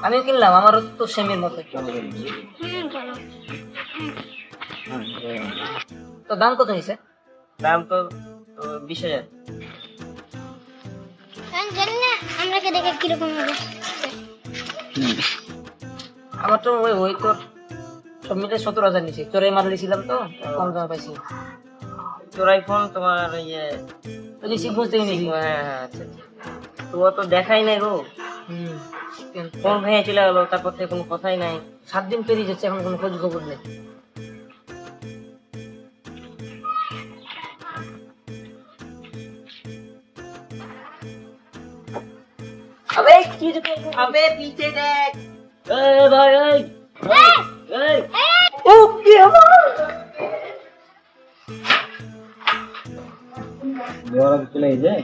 আমিও কিনলাম, আমারও তো সেমের মতো। তো দাম কত হয়েছে? দাম তো 20,000। জানি না আমরা কে দেখে কিরকম হবে। আমার তো ওই তো সব মিলে 17,000 নিচে, চোরাই মাল নিয়েছিলাম তো কম দামে পাইছি। চোরাই ফোন তোমার ইয়ে ওই যে শিখবো থেকে নিয়েছি। হ্যাঁ আচ্ছা তো ও তো দেখাই নাই গো। ফোন ভেঙে চলে গেলো, তারপর থেকে কোনো কথাই নাই। 7 দিন পেরিয়ে যাচ্ছে, এখন কোনো খোঁজ খবর নেই। আবে কি যে আবে পিছে দেখ। এই ভাই এই এই ও কি আমার দেওয়ার চলে যায়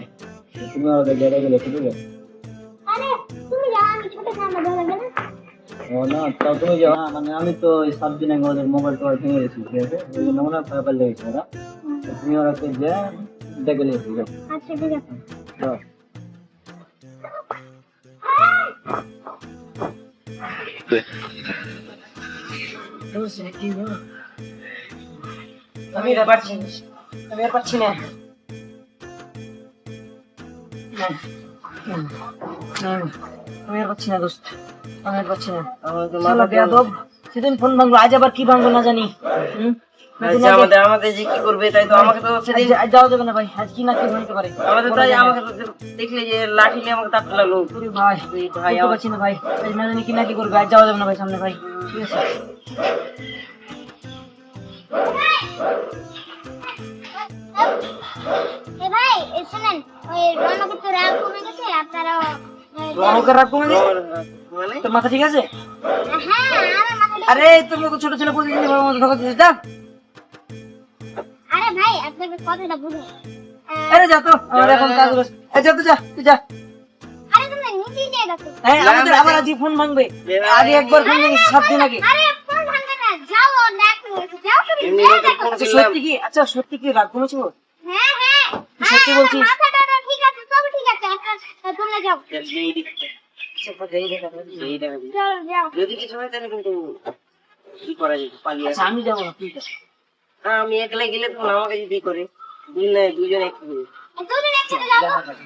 তুমি আমাদের গেলে গেলে ঠিক আছে। আরে তুমি জানো আমি ছোট জামা ধরে গেল। ও না তাও তুমি যাও না, মানে আমি তো এই 7 দিন আগে ওদের মোবাইল টোবাইল ভেঙে গেছি, ঠিক আছে, ওই জন্য মনে হয় পাইপার লেগেছে ওরা। তুমি ওরাকে যে দেখে নিয়ে ঠিক আছে। আচ্ছা ঠিক আছে। যাও। আমি আর পারছি না, আমি আর পারছি না। আমি আর পারছি না দোস্ত, আমি আর পারছি না। আমার তো শালা মাথা বেয়াদব, সেদিন ফোন ভাঙলো, আজ আবার কি ভাঙলো না জানি। আচ্ছা আমাদের যে কি করবে, তাই তো আমাকে তো সেদিন আজ যাওয়া যাবে না ভাই, আজ কি না কি হইতে পারে। আমাদের তাই আমাকে তো দেখলে যে লাঠি নিয়ে আমাকে তাড়তে লাগলো। ওরে ভাই ভাই আমার পারছি না ভাই, আজ না জানি কি না কি করবে, আজ যাওয়া যাবে না ভাই সামনে ভাই, ঠিক আছে। এ ভাই এই শুনেন, ওই রনকে তো রাগ কমে গেছে, আপনারা রনকের রাগ কমে গেছে? মানে তোর মাথা ঠিক আছে? হ্যাঁ আমার মাথা আরে তুমি তো ছোট ছেলে প্রতিদিন এভাবে মতো ধোকা দিছিস, যা। আরে ভাই আপনাকে কথাটা বুঝুন। আরে যা তো, আমার এখন কাজ রয়েছে। এই যা তো, যা তুই যা। আরে তুমি নিচেই যাই দেখো। হ্যাঁ আমাদের আবার আজ ফোন ভাঙবে, আগে একবার ফোন ভেঙেছে 7 দিন আগে। আরে ফোন ভাঙবে না, যাও দেখো, যাও তুমি এমনি যাও তো দেখো। ফোন আচ্ছা কিনলাম। সত্যি কি, আচ্ছা সত্যি কি রাগ কমেছে ওর? হ্যাঁ হ্যাঁ সত্যি বলছিস? মাথাটা ঠিক আছে, সব ঠিক আছে, একটা তোমরা যাও। যাও যাও। যদি কিছু হয় তাহলে কিন্তু কি করা যায়, পালিয়ে আচ্ছা আমি যাবো না, ঠিক আছে। আমি একলা গেলে তখন আমাকে যদি করে দুজন একটু দুজন একসাথে যাও। দেখা যাবে।